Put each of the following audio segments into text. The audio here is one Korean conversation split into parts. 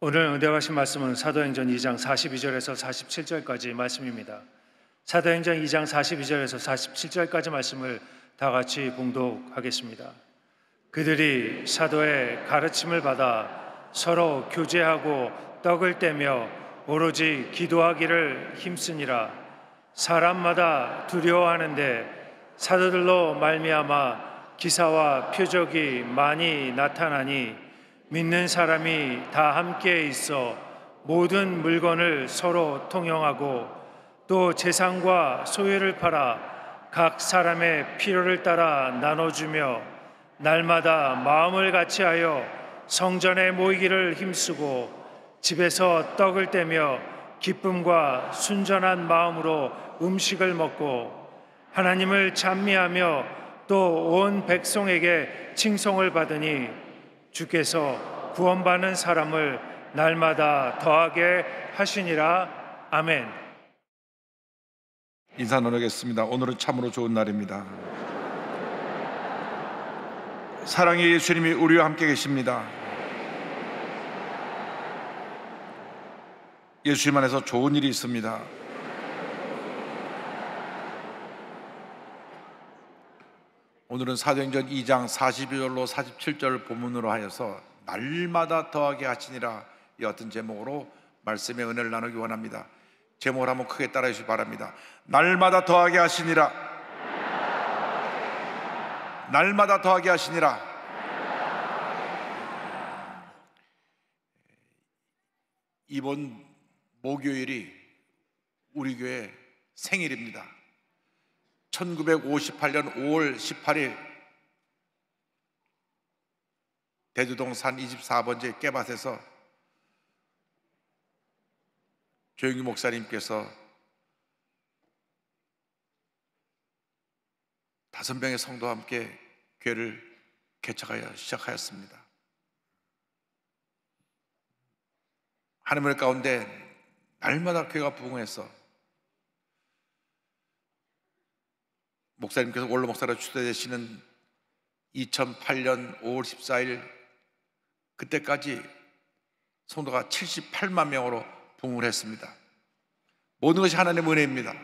오늘 은혜하신 말씀은 사도행전 2장 42절에서 47절까지 말씀입니다. 사도행전 2장 42절에서 47절까지 말씀을 다 같이 봉독하겠습니다. 그들이 사도의 가르침을 받아 서로 교제하고 떡을 떼며 오로지 기도하기를 힘쓰니라. 사람마다 두려워하는데 사도들로 말미암아 기사와 표적이 많이 나타나니 믿는 사람이 다 함께 있어 모든 물건을 서로 통용하고 또 재산과 소유를 팔아 각 사람의 필요를 따라 나눠주며 날마다 마음을 같이하여 성전에 모이기를 힘쓰고 집에서 떡을 떼며 기쁨과 순전한 마음으로 음식을 먹고 하나님을 찬미하며 또 온 백성에게 칭송을 받으니 주께서 구원받는 사람을 날마다 더하게 하시니라. 아멘. 인사 나누겠습니다. 오늘은 참으로 좋은 날입니다. 사랑의 예수님이 우리와 함께 계십니다. 예수님 안에서 좋은 일이 있습니다. 오늘은 사도행전 2장 42절로 47절 본문으로 하여서 날마다 더하게 하시니라, 이 어떤 제목으로 말씀의 은혜를 나누기 원합니다. 제목을 한번 크게 따라해 주시기 바랍니다. 날마다 더하게 하시니라. 날마다 더하게 하시니라. 이번 목요일이 우리 교회 생일입니다. 1958년 5월 18일 대두동산 24번지 깨밭에서 조영기 목사님께서 5명의 성도와 함께 교회를 개척하여 시작하였습니다. 하나님의 가운데 날마다 교회가 부흥해서 목사님께서 원로 목사로 추대되시는 2008년 5월 14일 그때까지 성도가 78만 명으로 부흥을 했습니다. 모든 것이 하나님의 은혜입니다.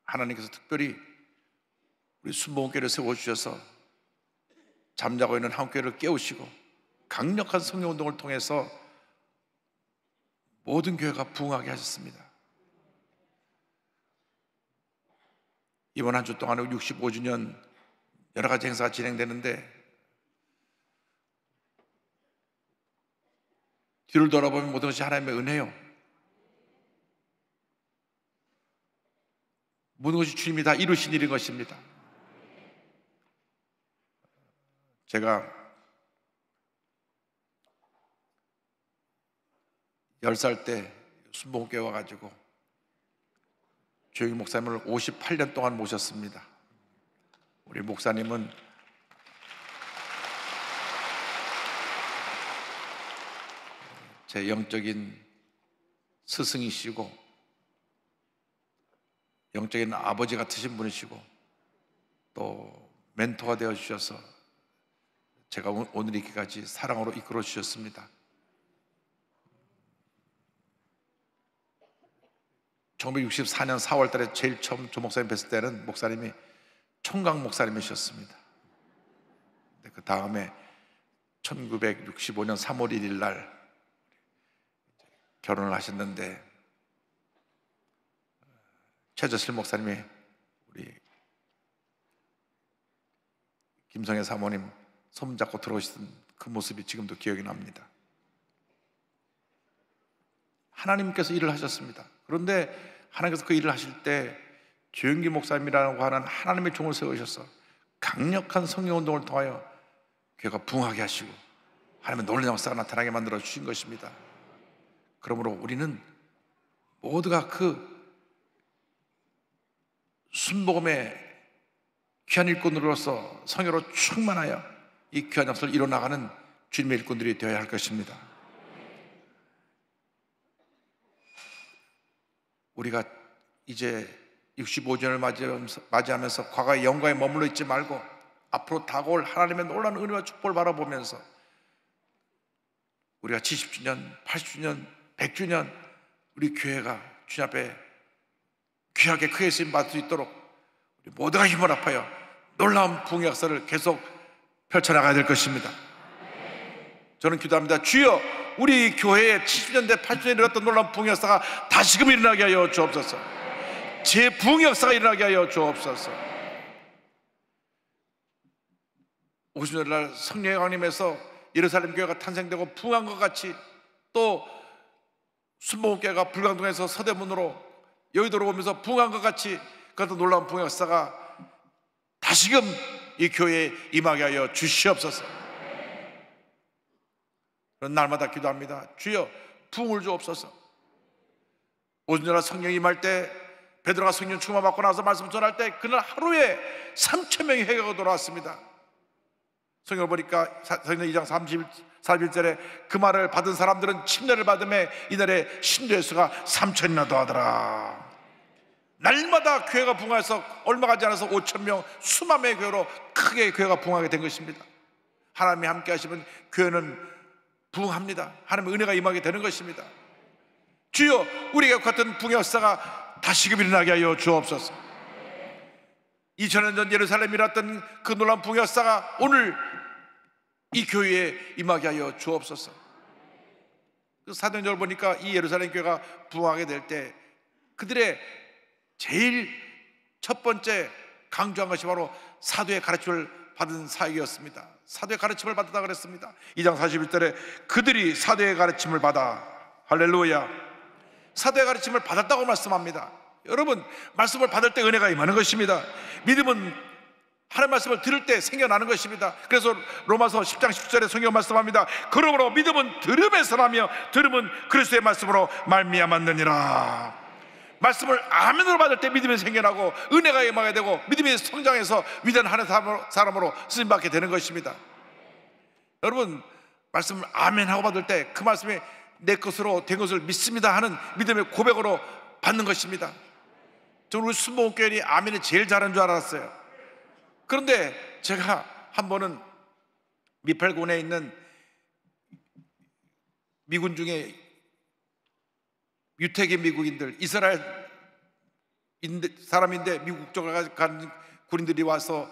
하나님께서 특별히 우리 순복음교회를 세워주셔서 잠자고 있는 한국교회를 깨우시고 강력한 성령운동을 통해서 모든 교회가 부흥하게 하셨습니다. 이번 한 주 동안에 65주년 여러 가지 행사가 진행되는데 뒤를 돌아보면 모든 것이 하나님의 은혜요. 모든 것이 주님이 다 이루신 일인 것입니다. 제가 10살 때 순복음교회 와가지고 조영기 목사님을 58년 동안 모셨습니다. 우리 목사님은 제 영적인 스승이시고 영적인 아버지 같으신 분이시고 또 멘토가 되어 주셔서 제가 오늘 이렇게까지 사랑으로 이끌어 주셨습니다. 1964년 4월 달에 제일 처음 조 목사님 뵀을 때는 목사님이 총각 목사님이셨습니다. 그 다음에 1965년 3월 1일 날 결혼을 하셨는데 최저실 목사님이 우리 김성애 사모님 손잡고 들어오시던 그 모습이 지금도 기억이 납니다. 하나님께서 일을 하셨습니다. 그런데 하나님께서 그 일을 하실 때 조영기 목사님이라고 하는 하나님의 종을 세우셔서 강력한 성령운동을 통하여 교회가 부흥하게 하시고 하나님의 놀라운 역사가 나타나게 만들어 주신 것입니다. 그러므로 우리는 모두가 그 순복음의 귀한 일꾼으로서 성령으로 충만하여 이 귀한 역사를 이뤄나가는 주님의 일꾼들이 되어야 할 것입니다. 우리가 이제 65주년을 맞이하면서 과거의 영광에 머물러 있지 말고 앞으로 다가올 하나님의 놀라운 은혜와 축복을 바라보면서 우리가 70주년, 80주년, 100주년 우리 교회가 주님 앞에 귀하게 크게 쓰임 받을 수 있도록 우리 모두가 힘을 합하여 놀라운 부흥의 역사를 계속 펼쳐나가야 될 것입니다. 저는 기도합니다. 주여, 우리 교회에 70년대, 80년대 일어났던 놀라운 부흥의 역사가 다시금 일어나게 하여 주옵소서. 제 부흥의 역사가 일어나게 하여 주옵소서. 50년 날 성령의 강림에서 예루살렘 교회가 탄생되고 부흥한 것 같이 또 순복음교회가 불광동에서 서대문으로 여의도로 오면서 부흥한 것 같이 그것도 놀라운 부흥의 역사가 다시금 이 교회에 임하게 하여 주시옵소서. 그런 날마다 기도합니다. 주여, 부흥을 주옵소서. 오순절날 성령이 임할 때 베드로가 성령 충만 받고 나서 말씀 전할 때 그날 하루에 3,000명이 회개가 돌아왔습니다. 성경을 보니까 성경 2장 41절에 그 말을 받은 사람들은 침례를 받음에 이날에 신도의 수가 3,000이나 더하더라. 날마다 교회가 부흥해서 얼마 가지 않아서 5,000명 수만 명의 교회로 크게 교회가 부흥하게 된 것입니다. 하나님이 함께 하시면 교회는 부흥합니다. 하나님의 은혜가 임하게 되는 것입니다. 주여, 우리가 같은 부흥의 역사가 다시금 일어나게 하여 주옵소서. 2000년 전 예루살렘에 일어났던 그 놀라운 부흥의 역사가 오늘 이 교회에 임하게 하여 주옵소서. 그 사도행전을 보니까 이 예루살렘 교회가 부흥하게 될 때 그들의 제일 첫 번째 강조한 것이 바로 사도의 가르침을 받은 사역이었습니다. 사도의 가르침을 받았다 그랬습니다. 2장 41절에 그들이 사도의 가르침을 받아, 할렐루야, 사도의 가르침을 받았다고 말씀합니다. 여러분, 말씀을 받을 때 은혜가 임하는 것입니다. 믿음은 하나님의 말씀을 들을 때 생겨나는 것입니다. 그래서 로마서 10장 10절에 성경 말씀합니다. 그러므로 믿음은 들음에서 나며 들음은 그리스도의 말씀으로 말미암았느니라. 말씀을 아멘으로 받을 때 믿음이 생겨나고 은혜가 임하게 되고 믿음이 성장해서 위대한 하나님의 사람으로 쓰임받게 되는 것입니다. 여러분, 말씀을 아멘하고 받을 때 그 말씀이 내 것으로 된 것을 믿습니다 하는 믿음의 고백으로 받는 것입니다. 저는 우리 순복음교회이 아멘이 제일 잘하는 줄 알았어요. 그런데 제가 한 번은 미팔군에 있는 미군 중에 유태계 미국인들, 이스라엘 사람인데 미국 국적을 가진 군인들이 와서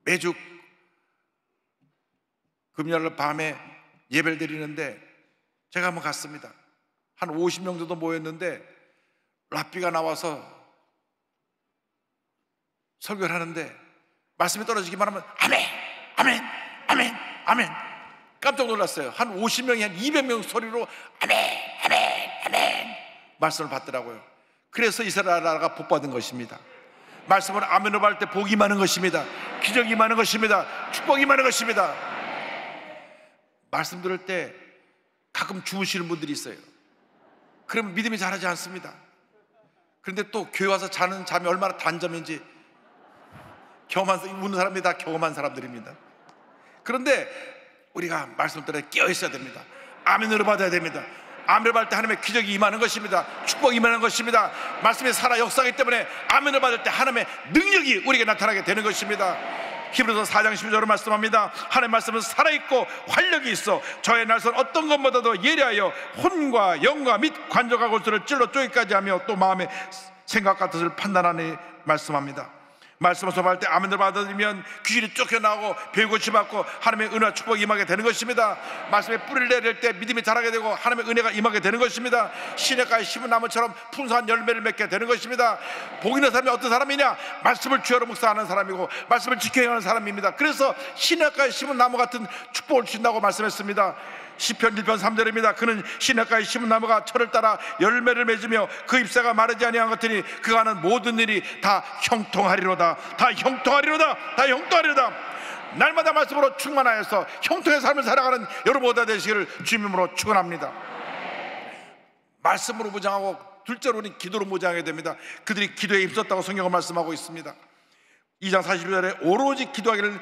매주 금요일 밤에 예배를 드리는데 제가 한번 갔습니다. 한 50명 정도 모였는데 랍비가 나와서 설교를 하는데 말씀이 떨어지기만 하면 아멘, 아멘, 아멘, 아멘. 깜짝 놀랐어요. 한 50명이 한 200명 소리로 아멘, 아멘, 아멘 말씀을 받더라고요. 그래서 이스라엘 나라가 복받은 것입니다. 말씀을 아멘으로 받을 때 복이 많은 것입니다. 기적이 많은 것입니다. 축복이 많은 것입니다. 말씀 들을 때 가끔 주무시는 분들이 있어요. 그러면 믿음이 자라지 않습니다. 그런데 또 교회 와서 자는 잠이 얼마나 단잠인지 우는 사람이 다 경험한 사람들입니다. 그런데 우리가 말씀 들에 깨어 있어야 됩니다. 아멘으로 받아야 됩니다. 아멘을 받을 때 하나님의 기적이 임하는 것입니다. 축복이 임하는 것입니다. 말씀이 살아 역사하기 때문에 아멘을 받을 때 하나님의 능력이 우리에게 나타나게 되는 것입니다. 히브리서 4장 12절로 말씀합니다. 하나님의 말씀은 살아있고 활력이 있어 저의 날선 어떤 것보다도 예리하여 혼과 영과 및 관절과 골수를 찔러 쪼기까지 하며 또 마음의 생각과 뜻을 판단하니 말씀합니다. 말씀을 소개할 때 아멘을 받으면 귀신이 쫓겨나고 배고치 받고 하나님의 은혜와 축복이 임하게 되는 것입니다. 말씀에 뿌리를 내릴 때 믿음이 자라게 되고 하나님의 은혜가 임하게 되는 것입니다. 시냇가에 심은 나무처럼 풍성한 열매를 맺게 되는 것입니다. 복 있는 사람이 어떤 사람이냐? 말씀을 주야로 묵상하는 사람이고 말씀을 지켜야 하는 사람입니다. 그래서 시냇가에 심은 나무 같은 축복을 주신다고 말씀했습니다. 시편 1편 3절입니다. 그는 시냇가에 심은 나무가 철을 따라 열매를 맺으며 그 잎사가 마르지 아니한 것 같으니 그가 하는 모든 일이 다 형통하리로다. 다 형통하리로다. 다 형통하리로다. 날마다 말씀으로 충만하여서 형통의 삶을 살아가는 여러분 모두가 되시기를 주님으로 축원합니다. 말씀으로 무장하고 둘째로는 기도로 무장하게 됩니다. 그들이 기도에 힘썼다고 성경은 말씀하고 있습니다. 2장 41절에 오로지 기도하기를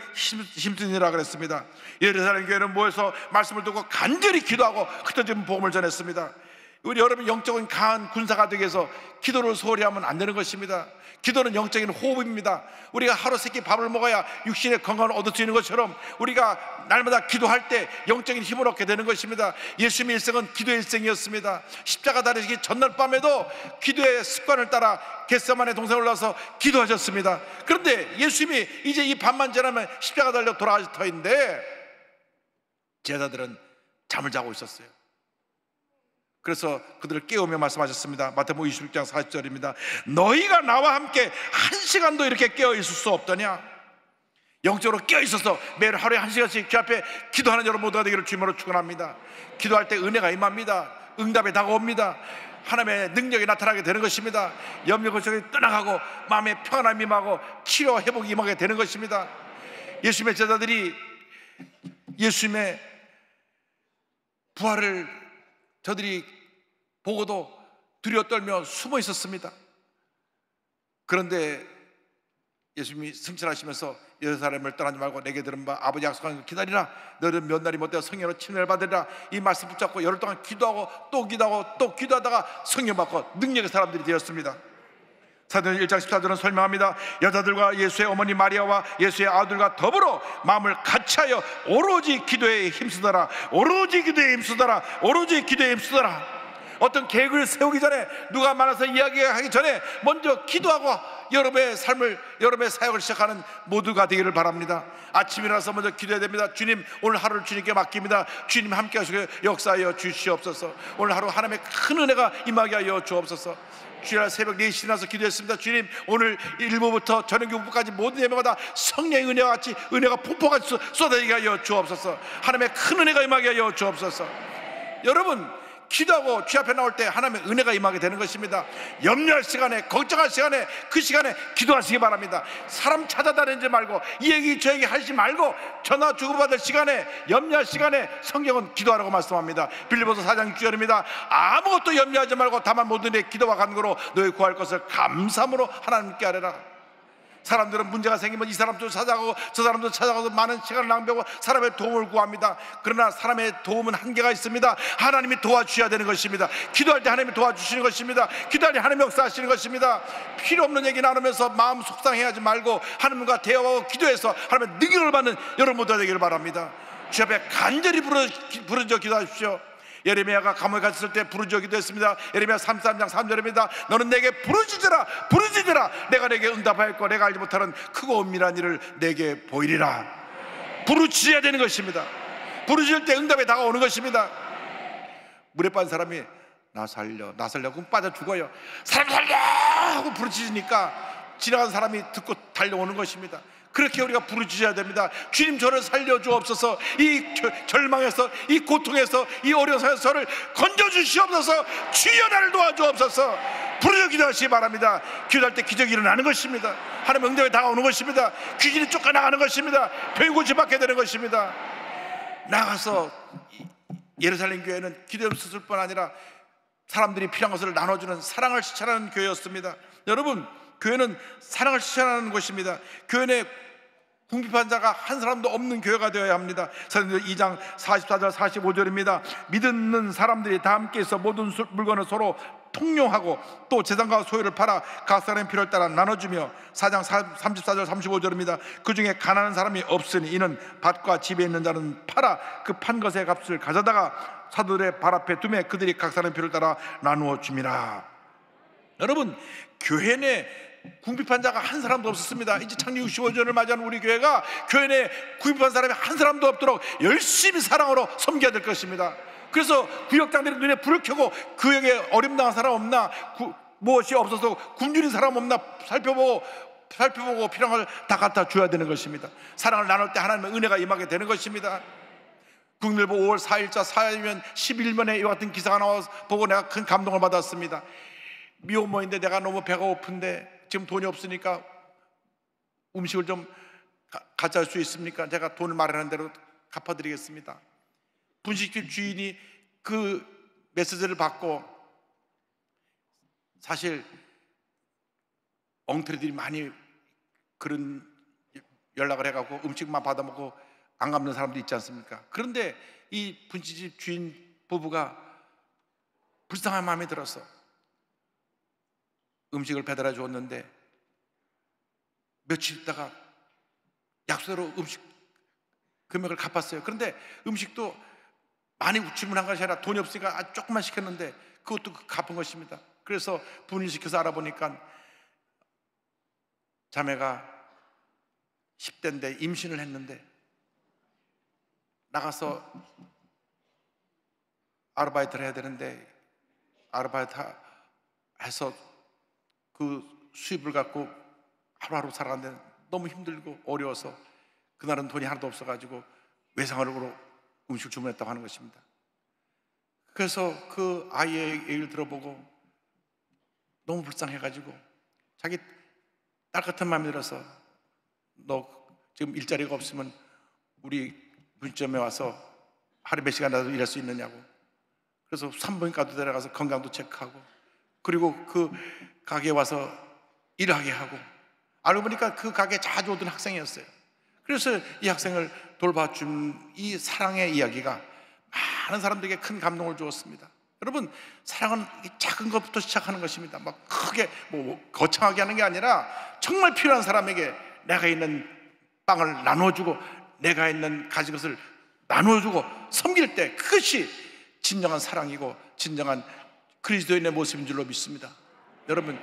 힘쓰니라 그랬습니다. 예루살렘 교회는 모여서 말씀을 듣고 간절히 기도하고 흩어진 복음을 전했습니다. 우리 여러분 영적인 강한 군사가 되기 위해서 기도를 소홀히 하면 안 되는 것입니다. 기도는 영적인 호흡입니다. 우리가 하루 세끼 밥을 먹어야 육신의 건강을 얻을 수 있는 것처럼 우리가 날마다 기도할 때 영적인 힘을 얻게 되는 것입니다. 예수님의 일생은 기도의 일생이었습니다. 십자가 달리시기 전날 밤에도 기도의 습관을 따라 겟세마네 동산에 올라서 기도하셨습니다. 그런데 예수님이 이제 이 밤만 지나면 십자가 달려 돌아가실 터인데 제자들은 잠을 자고 있었어요. 그래서 그들을 깨우며 말씀하셨습니다. 마태복음 26장 40절입니다. 너희가 나와 함께 한 시간도 이렇게 깨어 있을 수 없더냐? 영적으로 깨어 있어서 매일 하루에 한 시간씩 주 앞에 기도하는 여러분 모두가 되기를 주님으로 축원합니다. 기도할 때 은혜가 임합니다. 응답이 다가옵니다. 하나님의 능력이 나타나게 되는 것입니다. 염려 걱정이 떠나가고 마음의 평안함이 임하고 치료 회복이 임하게 되는 것입니다. 예수님의 제자들이 예수님의 부활을 저들이 보고도 두려워 떨며 숨어 있었습니다. 그런데 예수님이 승천하시면서 예루살렘을 떠나지 말고 내게 들은 바 아버지 약속하는 걸 기다리라. 너희는 몇 날이 못되어 성령으로 침례를 받으리라. 이 말씀 붙잡고 열흘 동안 기도하고 또 기도하고 또 기도하다가 성령 받고 능력의 사람들이 되었습니다. 사도행전 1장 14절은 설명합니다. 여자들과 예수의 어머니 마리아와 예수의 아들과 더불어 마음을 같이하여 오로지 기도에 힘쓰더라. 오로지 기도에 힘쓰더라. 오로지 기도에 힘쓰더라. 어떤 계획을 세우기 전에, 누가 많아서 이야기하기 전에 먼저 기도하고 여러분의 삶을, 여러분의 사역을 시작하는 모두가 되기를 바랍니다. 아침에 일어나서 먼저 기도해야 됩니다. 주님, 오늘 하루를 주님께 맡깁니다. 주님 함께 하시고 역사하여 주시옵소서. 오늘 하루 하나님의 큰 은혜가 임하게 하여 주옵소서. 주일 새벽 4시에 일어나서 기도했습니다. 주님, 오늘 일부부터 저녁 6부까지 모든 예배마다 성령의 은혜와 같이 은혜가 폭포같이 쏟아지게 하여 주옵소서. 하나님의 큰 은혜가 임하게 하여 주옵소서. 여러분, 기도하고 주 앞에 나올 때 하나님의 은혜가 임하게 되는 것입니다. 염려할 시간에, 걱정할 시간에, 그 시간에 기도하시기 바랍니다. 사람 찾아다니지 말고, 이 얘기 저 얘기 하지 말고 전화 주고받을 시간에, 염려할 시간에 성경은 기도하라고 말씀합니다. 빌립보서 4장 6절입니다. 아무것도 염려하지 말고 다만 모든 일 기도와 간구로 너희 구할 것을 감사함으로 하나님께 아뢰라. 사람들은 문제가 생기면 이 사람도 찾아가고 저 사람도 찾아가서 많은 시간을 낭비하고 사람의 도움을 구합니다. 그러나 사람의 도움은 한계가 있습니다. 하나님이 도와주셔야 되는 것입니다. 기도할 때 하나님이 도와주시는 것입니다. 기도할 때 하나님이 역사하시는 것입니다. 필요 없는 얘기 나누면서 마음 속상해하지 말고 하나님과 대화하고 기도해서 하나님의 능력을 받는 여러분 모두가 되기를 바랍니다. 주 앞에 간절히 부르짖어 기도하십시오. 예레미야가 감옥에 갇혔을 때 부르짖어 기도했습니다. 예레미야 33장 3절입니다. 너는 내게 부르짖으라, 부르짖으라. 내가 내게 응답할 거, 내가 알지 못하는 크고 은밀한 일을 내게 보이리라. 부르짖어야 되는 것입니다. 부르짖을 때 응답이 다가오는 것입니다. 물에 빠진 사람이 나 살려, 나 살려, 그럼 빠져 죽어요. 사람 살려 하고 부르짖으니까 지나간 사람이 듣고 달려오는 것입니다. 그렇게 우리가 부르짖어야 됩니다. 주님, 저를 살려주옵소서. 이 절망에서, 이 고통에서, 이 어려운 상황에서 저를 건져주시옵소서. 주여 나를 도와주옵소서. 부르짖어 기도하시기 바랍니다. 기도할 때 기적이 일어나는 것입니다. 하나님의 응답이 다가오는 것입니다. 귀신이 쫓겨나가는 것입니다. 병이 고침받게 되는 것입니다. 나가서 예루살렘 교회는 기도 없었을 뿐 아니라 사람들이 필요한 것을 나눠주는 사랑을 실천하는 교회였습니다. 여러분, 교회는 사랑을 실천하는 것입니다. 교회 궁핍한 자가 한 사람도 없는 교회가 되어야 합니다. 사도행전 2장 44절 45절입니다. 믿는 사람들이 다 함께 있어 모든 물건을 서로 통용하고 또 재산과 소유를 팔아 각 사람의 필요를 따라 나눠주며 4장 34절 35절입니다. 그 중에 가난한 사람이 없으니 이는 밭과 집에 있는 자는 팔아 그 판 것의 값을 가져다가 사도들의 발 앞에 두매 그들이 각 사람의 필요를 따라 나누어 줍니다. 여러분, 교회 내 궁핍한 자가 한 사람도 없었습니다. 이제 창립 65주년을 맞이하는 우리 교회가 교회 내 궁핍한 사람이 한 사람도 없도록 열심히 사랑으로 섬겨야 될 것입니다. 그래서 구역장들이 눈에 불을 켜고 구역에 어림당한 사람 없나, 무엇이 없어서 굶주린 사람 없나 살펴보고 필요한 걸 다 갖다 줘야 되는 것입니다. 사랑을 나눌 때 하나님의 은혜가 임하게 되는 것입니다. 국일보 5월 4일자 4일면 11면에 이와 같은 기사가 나와서 보고 내가 큰 감동을 받았습니다. 미혼모인데 내가 너무 배가 고픈데 지금 돈이 없으니까 음식을 좀 가져갈 수 있습니까? 제가 돈을 마련한 대로 갚아드리겠습니다. 분식집 주인이 그 메시지를 받고, 사실 엉터리들이 많이 그런 연락을 해갖고 음식만 받아먹고 안 갚는 사람도 있지 않습니까? 그런데 이 분식집 주인 부부가 불쌍한 마음이 들어서 음식을 배달해 주었는데 며칠 있다가 약속대로 음식 금액을 갚았어요. 그런데 음식도 많이 주문한 것이 아니라 돈이 없으니까 아주 조금만 시켰는데 그것도 갚은 것입니다. 그래서 분일시켜서 알아보니까 자매가 10대인데 임신을 했는데 나가서 아르바이트를 해야 되는데 아르바이트 해서 그 수입을 갖고 하루하루 살아가는데 너무 힘들고 어려워서 그날은 돈이 하나도 없어가지고 외상으로 음식을 주문했다고 하는 것입니다. 그래서 그 아이의 얘기를 들어보고 너무 불쌍해가지고 자기 딸 같은 마음이 들어서 너 지금 일자리가 없으면 우리 분점에 와서 하루 몇 시간이라도 일할 수 있느냐고. 그래서 산부인과도 데려가서 건강도 체크하고 그리고 그 가게에 와서 일하게 하고 알고 보니까 그 가게에 자주 오던 학생이었어요. 그래서 이 학생을 돌봐준 이 사랑의 이야기가 많은 사람들에게 큰 감동을 주었습니다. 여러분, 사랑은 작은 것부터 시작하는 것입니다. 막 크게 거창하게 하는 게 아니라 정말 필요한 사람에게 내가 있는 빵을 나눠주고 내가 있는 가진 것을 나눠주고 섬길 때 그것이 진정한 사랑이고 진정한 그리스도인의 모습인 줄로 믿습니다. 여러분,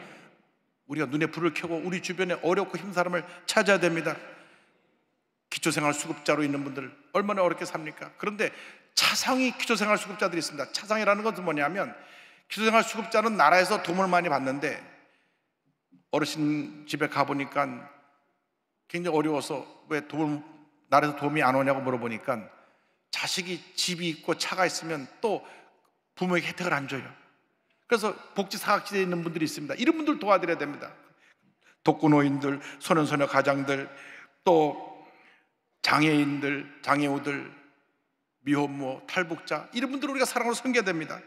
우리가 눈에 불을 켜고 우리 주변에 어렵고 힘든 사람을 찾아야 됩니다. 기초생활 수급자로 있는 분들 얼마나 어렵게 삽니까? 그런데 차상위 기초생활 수급자들이 있습니다. 차상위라는 것은 뭐냐면 기초생활 수급자는 나라에서 도움을 많이 받는데 어르신 집에 가보니까 굉장히 어려워서 왜 나라에서 도움이 안 오냐고 물어보니까 자식이 집이 있고 차가 있으면 또 부모에게 혜택을 안 줘요. 그래서 복지 사각지대에 있는 분들이 있습니다. 이런 분들 도와드려야 됩니다. 독거노인들, 소년소녀 가장들, 또 장애인들, 장애우들, 미혼모, 탈북자 이런 분들을 우리가 사랑으로 섬겨야 됩니다.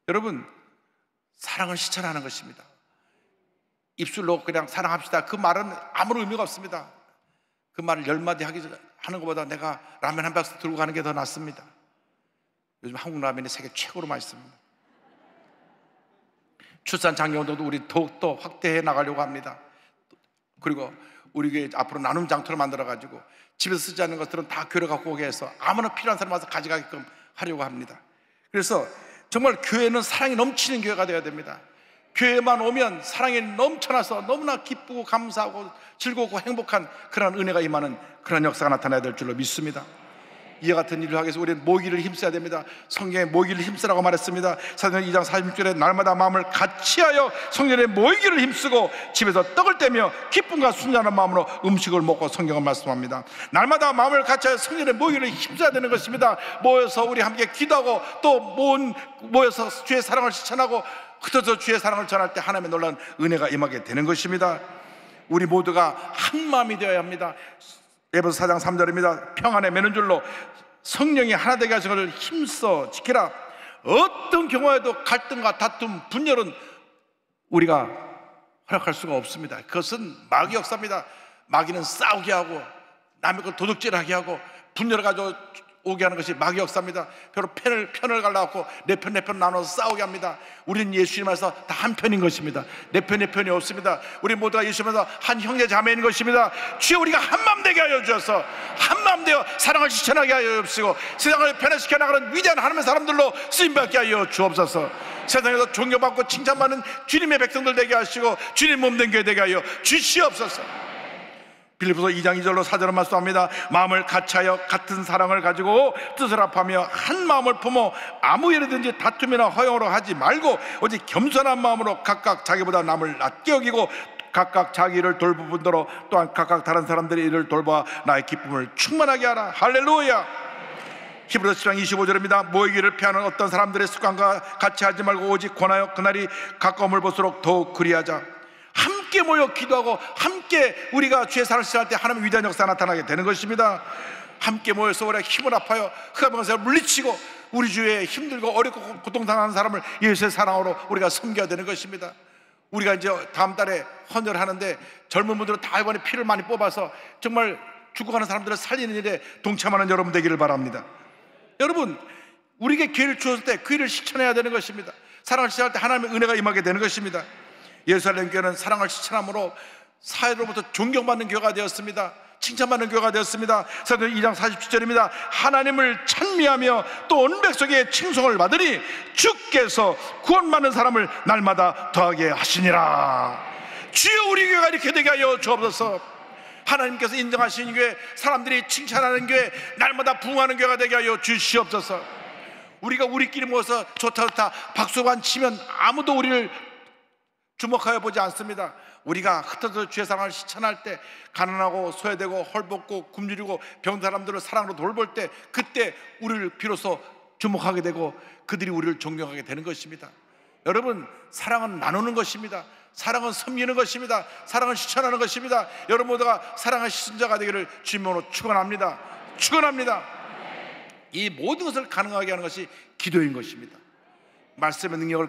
여러분, 사랑을 실천하는 것입니다. 입술로 그냥 사랑합시다 그 말은 아무런 의미가 없습니다. 그 말을 10마디 하는 것보다 내가 라면 한 박스 들고 가는 게 더 낫습니다. 요즘 한국 라면이 세계 최고로 맛있습니다. 출산 장려운동도 우리 더욱더 확대해 나가려고 합니다. 그리고 우리 교회 앞으로 나눔 장터를 만들어가지고 집에서 쓰지 않는 것들은 다 교회 갖고 오게 해서 아무나 필요한 사람 와서 가져가게끔 하려고 합니다. 그래서 정말 교회는 사랑이 넘치는 교회가 되어야 됩니다. 교회만 오면 사랑이 넘쳐나서 너무나 기쁘고 감사하고 즐겁고 행복한 그런 은혜가 임하는 그런 역사가 나타나야 될 줄로 믿습니다. 이와 같은 일을 하기 위해서 우리는 모이기를 힘써야 됩니다. 성경에 모이기를 힘쓰라고 말했습니다. 사도행전 2장 46절에 날마다 마음을 같이하여 성전에 모이기를 힘쓰고 집에서 떡을 떼며 기쁨과 순전한 마음으로 음식을 먹고 성경을 말씀합니다. 날마다 마음을 같이하여 성전에 모이기를 힘써야 되는 것입니다. 모여서 우리 함께 기도하고 또 모여서 주의 사랑을 실천하고 흩어져 주의 사랑을 전할 때 하나님의 놀라운 은혜가 임하게 되는 것입니다. 우리 모두가 한 마음이 되어야 합니다. 에베소 4장 3절입니다. 평안에 매는 줄로 성령이 하나 되게 하신 것을 힘써 지키라. 어떤 경우에도 갈등과 다툼, 분열은 우리가 허락할 수가 없습니다. 그것은 마귀 역사입니다. 마귀는 싸우게 하고 남의 걸 도둑질하게 하고 분열을 가지고 오게 하는 것이 마귀 역사입니다. 별로 편을 갈라갖고 내 편 나눠서 싸우게 합니다. 우리는 예수님 안에서 다 한 편인 것입니다. 내 편이 없습니다. 우리 모두가 예수님 안에서 한 형제 자매인 것입니다. 주여, 우리가 한마음 되게 하여 주셔서 한마음 되어 사랑을 실천하게 하여 주시고 세상을 변화시켜 나가는 위대한 하나님의 사람들로 쓰임받게 하여 주옵소서. 세상에서 존경받고 칭찬받는 주님의 백성들 되게 하시고 주님 몸된 교회 되게 하여 주시옵소서. 빌립보서 2장 2절로 4절을 말씀합니다. 마음을 같이하여 같은 사랑을 가지고 뜻을 합하며 한 마음을 품어 아무 일이든지 다툼이나 허용으로 하지 말고 오직 겸손한 마음으로 각각 자기보다 남을 낮게 여기고 각각 자기를 돌볼 뿐더러 또한 각각 다른 사람들의 일을 돌봐 나의 기쁨을 충만하게 하라. 할렐루야. 히브리서 10장 25절입니다. 모이기를 피하는 어떤 사람들의 습관과 같이 하지 말고 오직 권하여 그날이 가까움을 볼수록 더욱 그리하자. 함께 모여 기도하고 함께 우리가 주의 사랑을 시작할 때 하나님의 위대한 역사가 나타나게 되는 것입니다. 함께 모여서 우리가 힘을 합하여 흑암에서 물리치고 우리 주위에 힘들고 어렵고 고통당하는 사람을 예수의 사랑으로 우리가 섬겨야 되는 것입니다. 우리가 이제 다음 달에 헌혈을 하는데 젊은 분들은 다 이번에 피를 많이 뽑아서 정말 죽어가는 사람들을 살리는 일에 동참하는 여러분 되기를 바랍니다. 여러분, 우리에게 기회를 주었을 때 그 일을 실천해야 되는 것입니다. 사랑을 실천할 때 하나님의 은혜가 임하게 되는 것입니다. 예루살렘 교회는 사랑을 실천함으로 사회로부터 존경받는 교회가 되었습니다. 칭찬받는 교회가 되었습니다. 사도행전 2장 47절입니다. 하나님을 찬미하며 또 온 백성에게 칭송을 받으니 주께서 구원받는 사람을 날마다 더하게 하시니라. 주여 우리 교회가 이렇게 되게 하여 주옵소서. 하나님께서 인정하시는 교회, 사람들이 칭찬하는 교회, 날마다 부흥하는 교회가 되게 하여 주시옵소서. 우리가 우리끼리 모여서 좋다 좋다 박수만 치면 아무도 우리를 주목하여 보지 않습니다. 우리가 흩어져 주의 사랑을 실천할 때, 가난하고 소외되고 헐벗고 굶주리고 병든 사람들을 사랑으로 돌볼 때, 그때 우리를 비로소 주목하게 되고 그들이 우리를 존경하게 되는 것입니다. 여러분, 사랑은 나누는 것입니다. 사랑은 섬기는 것입니다. 사랑은 실천하는 것입니다. 여러분 모두가 사랑의 시선자가 되기를 주님으로 축원합니다. 축원합니다. 이 모든 것을 가능하게 하는 것이 기도인 것입니다. 말씀의 능력을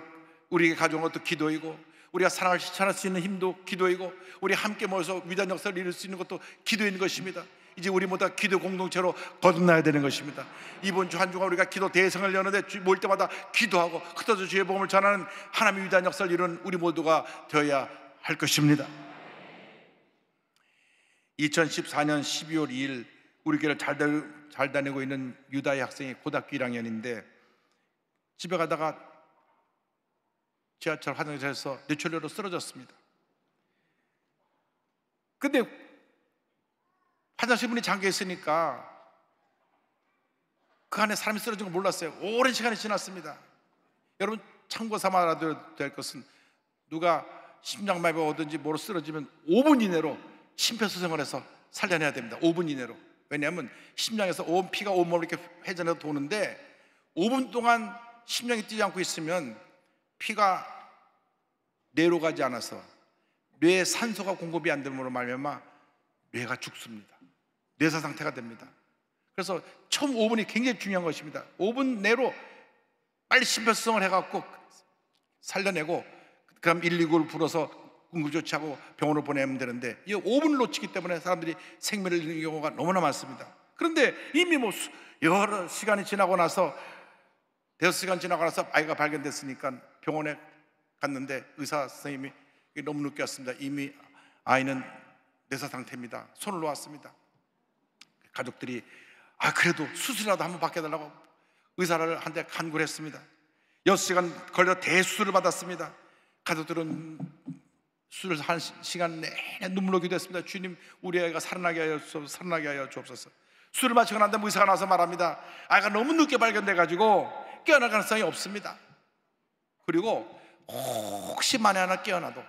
우리에게 가져온 것도 기도이고, 우리가 사랑을 실천할 수 있는 힘도 기도이고, 우리 함께 모여서 위대한 역사를 이룰 수 있는 것도 기도인 것입니다. 이제 우리 모두 기도 공동체로 거듭나야 되는 것입니다. 이번 주 한 주간 우리가 기도 대성을 여는데 모일 때마다 기도하고 흩어져 주의 복음을 전하는 하나님의 위대한 역사를 이루는 우리 모두가 되어야 할 것입니다. 2014년 12월 2일 우리 교회를 잘 다니고 있는 유다의 학생이 고등학교 1학년인데 집에 가다가 지하철 화장실에서 뇌출혈로 쓰러졌습니다. 근데 화장실 문이 잠겨 있으니까 그 안에 사람이 쓰러진 걸 몰랐어요. 오랜 시간이 지났습니다. 여러분 참고 삼아 알아둬야 될 것은, 누가 심장마비가 오든지 뭐로 쓰러지면 5분 이내로 심폐소생을 해서 살려내야 됩니다. 5분 이내로. 왜냐하면 심장에서 피가 온몸으로 이렇게 회전해서 도는데 5분 동안 심장이 뛰지 않고 있으면 피가 뇌로 가지 않아서 뇌에 산소가 공급이 안 됨으로 말미암아 뇌가 죽습니다. 뇌사 상태가 됩니다. 그래서 처음 5분이 굉장히 중요한 것입니다. 5분 내로 빨리 심폐소생을 해갖고 살려내고, 그럼 119를 불러서 응급조치하고 병원으로 보내면 되는데, 이 5분을 놓치기 때문에 사람들이 생명을 잃는 경우가 너무나 많습니다. 그런데 이미 여러 시간이 지나고 나서, 5시간 지나고 나서 아이가 발견됐으니까 병원에 갔는데 의사 선생님이 너무 늦게 왔습니다. 이미 아이는 뇌사 상태입니다. 손을 놓았습니다. 가족들이 그래도 수술이라도 한번 받게 해달라고 의사한테 간구를 했습니다. 6시간 걸려 대수술을 받았습니다. 가족들은 수술을 한 시간 내내 눈물로 기도했습니다. 주님, 우리 아이가 살아나게 하여 주옵소서. 수술을 마치고 난 다음에 의사가 나서 말합니다. 아이가 너무 늦게 발견돼가지고 깨어날 가능성이 없습니다. 그리고 혹시 만에 하나 깨어나도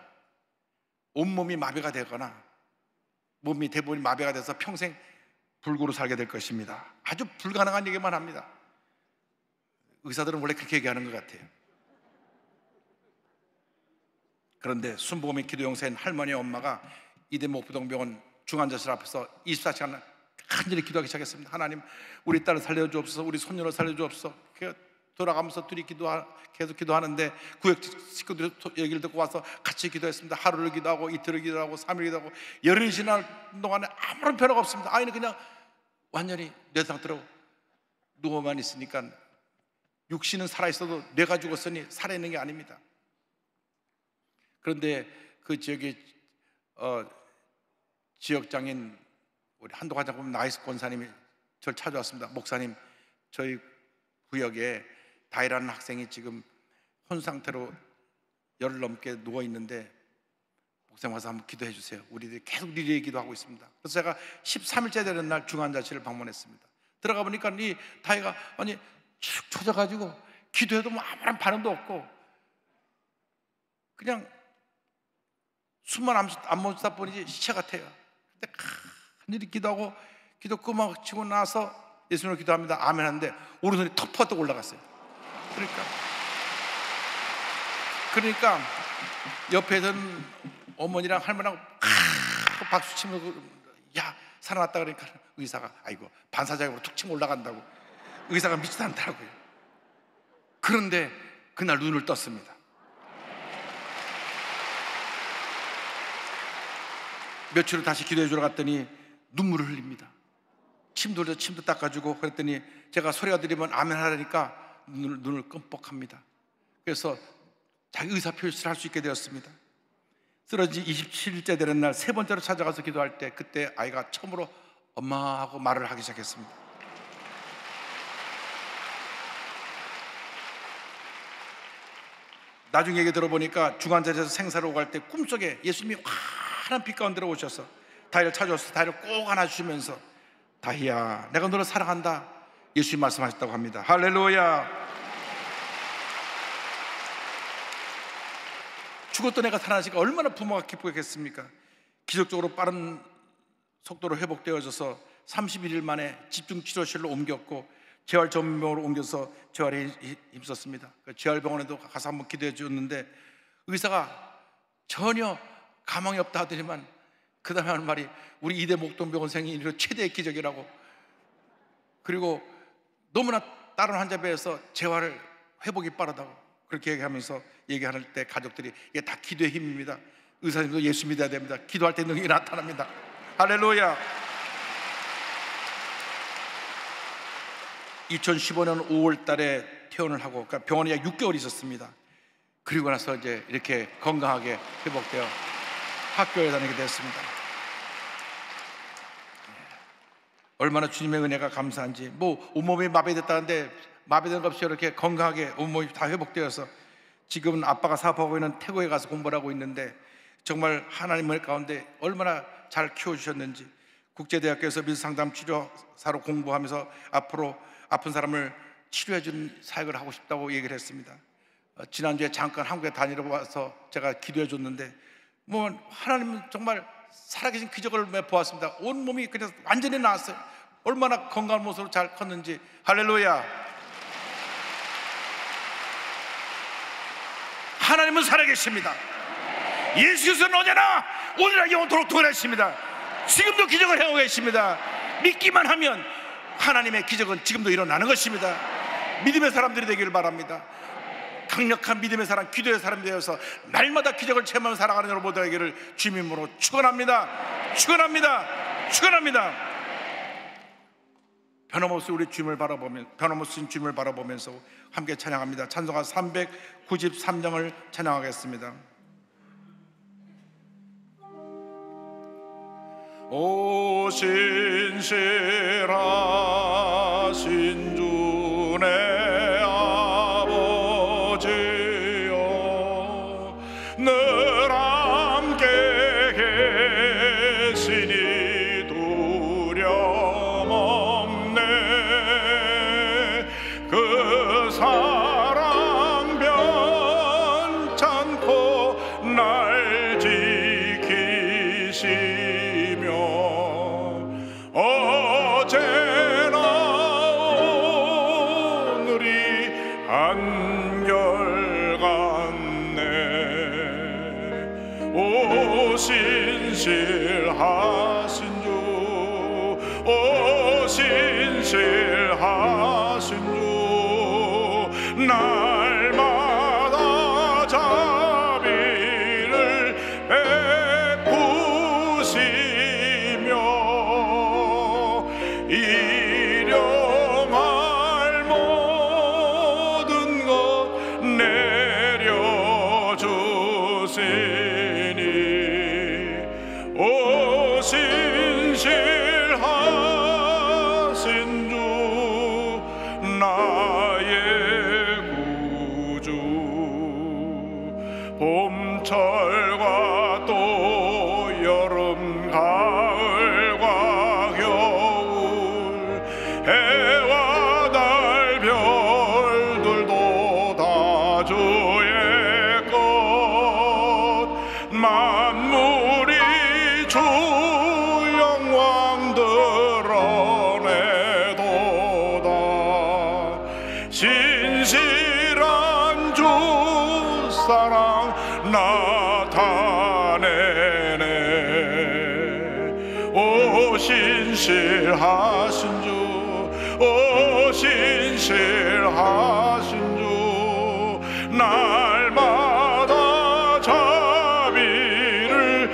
온몸이 마비가 되거나 몸이 대부분이 마비가 돼서 평생 불구로 살게 될 것입니다. 아주 불가능한 얘기만 합니다. 의사들은 원래 그렇게 얘기하는 것 같아요. 그런데 순복음의 기도 용사인 할머니 엄마가 이대모 부동병원 중환자실 앞에서 24시간 간절히 기도하기 시작했습니다. 하나님, 우리 딸을 살려주옵소서, 우리 손녀를 살려주옵소서. 돌아가면서 둘이 계속 기도하는데 구역 식구들이 얘기를 듣고 와서 같이 기도했습니다. 하루를 기도하고 이틀을 기도하고 3일 기도하고 열흘이 지날 동안에 아무런 변화가 없습니다. 아이는 그냥 완전히 뇌 상태로 누워만 있으니까, 육신은 살아있어도 뇌가 죽었으니 살아있는 게 아닙니다. 그런데 그 지역의 지역장인 우리 한동화 장군 나이스 권사님이 저를 찾아왔습니다. 목사님, 저희 구역에 다이라는 학생이 지금 혼 상태로 열흘 넘게 누워 있는데 목사님 와서 한번 기도해 주세요. 우리들이 계속 리레이 기도하고 있습니다. 그래서 제가 13일째 되는 날 중환자실을 방문했습니다. 들어가 보니까 이 다이가 축 처져가지고 기도해도 아무런 반응도 없고 그냥 숨만 안 멈추다 보니 시체 같아요. 근데 간절히 기도하고 기도 끝마치고 나서 예수님을 기도합니다. 아멘 하는데 오른손이 턱 올라갔어요. 그러니까 옆에 있던 어머니랑 할머니랑 박수 치면서 야 살아났다 그러니까 의사가 아이고 반사작용으로 툭 치면 올라간다고 의사가 믿지도 않더라고요. 그런데 그날 눈을 떴습니다. 며칠 후 다시 기도해 주러 갔더니 눈물을 흘립니다. 침도 닦아주고 그랬더니 제가 소리가 들리면 아멘 하라니까 눈을 끔뻑합니다. 그래서 자기 의사 표시를 할 수 있게 되었습니다. 쓰러진 27일째 되는 날 세 번째로 찾아가서 기도할 때, 그때 아이가 처음으로 엄마 하고 말을 하기 시작했습니다. 나중에 얘기 들어보니까 중환자실에서 생사를 오갈 때 꿈속에 예수님이 환한 빛 가운데로 오셔서 다희를 찾아와서 다희를 꼭 안아주시면서 다희야, 내가 너를 사랑한다, 예수님 말씀하셨다고 합니다. 할렐루야. 죽었던 애가 살아나시니까 얼마나 부모가 기쁘겠습니까? 기적적으로 빠른 속도로 회복되어져서 31일 만에 집중치료실로 옮겼고 재활 전문병으로 옮겨서 재활에 힘썼습니다. 재활병원에도 가서 한번 기도해 줬는데 의사가 전혀 가망이 없다 하더니만 그 다음에 하는 말이 우리 이대 목동병원생이 이런 최대의 기적이라고, 그리고 너무나 다른 환자에 비해서 재활을 회복이 빠르다고 그렇게 얘기하면서 얘기할 때 가족들이 이게 다 기도의 힘입니다. 의사님도 예수 믿어야 됩니다. 기도할 때 능력이 나타납니다. 할렐루야. 2015년 5월 달에 퇴원을 하고, 그러니까 병원에 약 6개월 있었습니다. 그리고 나서 이제 이렇게 건강하게 회복되어 학교에 다니게 됐습니다. 얼마나 주님의 은혜가 감사한지. 뭐 온몸이 마비됐다는데 마비된 것 없이 이렇게 건강하게 온몸이 다 회복되어서 지금은 아빠가 사업하고 있는 태국에 가서 공부를 하고 있는데 정말 하나님의 가운데 얼마나 잘 키워주셨는지, 국제대학교에서 민상담치료사로 공부하면서 앞으로 아픈 사람을 치료해주는 사역을 하고 싶다고 얘기를 했습니다. 지난주에 잠깐 한국에 다니러 와서 제가 기도해 줬는데 뭐 하나님은 정말 살아계신 기적을 보았습니다. 온몸이 그냥 완전히 나았어요. 얼마나 건강한 모습으로 잘 컸는지. 할렐루야. 하나님은 살아계십니다. 예수께서는 언제나 오늘날 영원토록 동일하십니다. 지금도 기적을 해오고 계십니다. 믿기만 하면 하나님의 기적은 지금도 일어나는 것입니다. 믿음의 사람들이 되기를 바랍니다. 강력한 믿음의 사람, 기도의 사람이 되어서 날마다 기적을 체험하며 살아가는 여러분 모두 되기를 주님으로 축원합니다. 축원합니다. 축원합니다. 변함없이 우리 주님을 변함없이 주님을 바라보면서 함께 찬양합니다. 찬송가 393장을 찬양하겠습니다. 오 신실하신 주 내 아버지여, 늘 함께 계시니 두려움 없네. 그 사랑 변찮고 날 지키시며 어제나 오늘이 한결같네. 오 신실하신 주, 오 신실하신 주, 날마다 자비를 베푸시며 일용할 모든 것 내려주시니 오 신실하신 주 나의 구주. 봄철과 또 여름 가을과 겨울 해와 달 별들도 다 주의 것. 만물이 주 영광 드러내도다. 신실한 주 사랑 나타내네. 오 신실하신 주, 오 신실하신 주, 날마다 자비를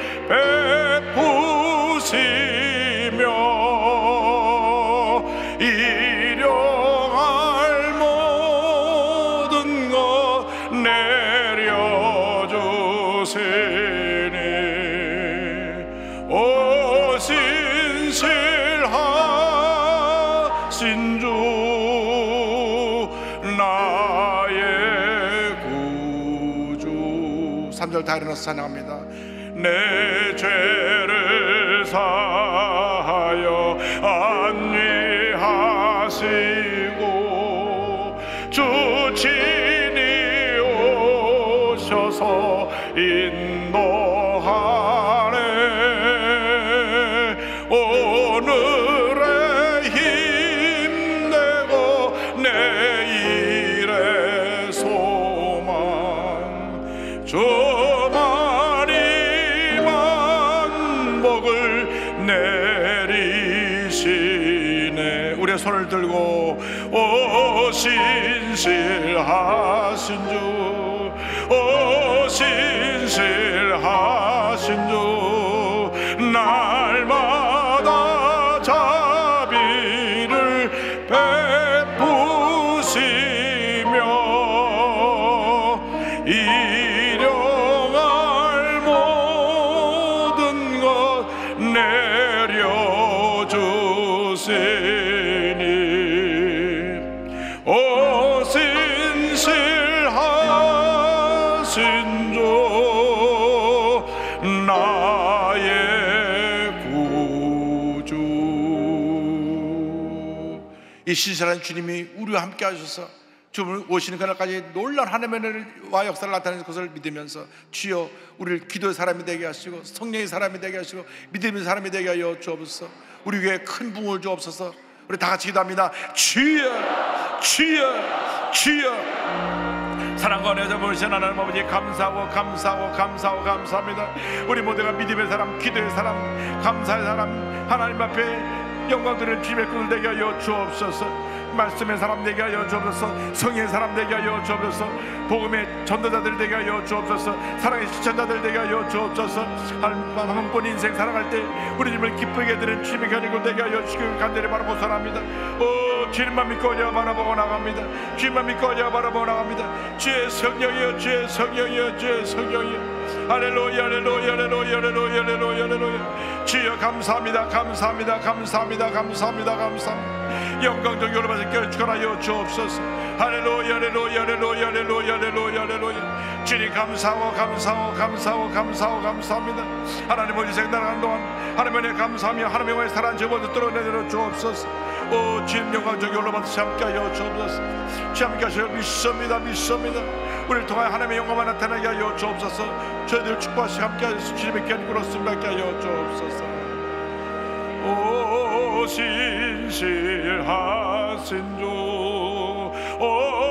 베푸시며 일용할 나의 구주. 3절 다 일어나서 찬양합니다. 내 죄를 사하여 안위하시고 주 친히 오셔서 인도하네. 오늘의 힘내고 내일의 소망 주만이 만복을 내리시네. 우리의 손을 들고 오 신실하신 주, 오 신실하신 주, 날마다 자비를 베푸시며 일용할 모든 것 내려주시니 오 신실하신 주, 나의 구주. 이 신실한 주님이 우리와 함께 하셔서 주님 오시는 그날까지 놀라운 하나님의 은혜와 역사를 나타내는 것을 믿으면서 주여 우리를 기도의 사람이 되게 하시고 성령의 사람이 되게 하시고 믿음의 사람이 되게 하여 주옵소서. 우리 교회에 큰 부흥을 주옵소서. 우리 다 같이 기도합니다. 주여 주여 주여. 사랑과 은혜가 모르신 하나님 아버지 감사하고 감사하고 감사하고 감사합니다. 우리 모두가 믿음의 사람, 기도의 사람, 감사의 사람, 하나님 앞에 영광 드리는 주님의 꿈을 되게 하여 주옵소서. 말씀의 사람 되게 하여 주옵소서. 성령의 사람 되게 하여 주옵소서. 복음의 전도자들 되게 하여 주옵소서. 사랑의 실천자들 되게 하여 주옵소서. 한 번 인생 살아갈 때 우리 주님을 기쁘게 드리는 주님의 견인군 되게 하여 주시길 간절히 바라고 사랑합니다. 오 주님만 믿고 어려 바라보고 나갑니다. 주님만 믿고 어려 바라보고 나갑니다. 주의 성령이여, 주의 성령이여, 주의 성령이여. 할렐루야 할렐루야 할렐루야 할렐루야 할렐루야 할렐루야. 주여 감사합니다 감사합니다 감사합니다 감사합니다 감사합니다. 영광적 여러분을 결축하여 주옵소서. 할렐루야 할렐루야 할렐루야 할렐루야 할렐루야 할렐루야. 주님 감사하고 감사하고 감사하고 감사하고 감사합니다. 하나님 우리 인생 날아가는 동안 하나님의 감사하며 하나님의 사랑 저보다 뚫어내려 주옵소서. 오 주님 영광적 여러분을 함께하여 주옵소서. 주님 함께하셔 믿습니다 믿습니다. 우리를 통하여 하나님의 영광만 나타나게 하여 주옵소서. 저희들 축복하시 함께하셔서 주님의 견고로 쓰임받게 하여 주옵소서. 오 신실하신 주, 오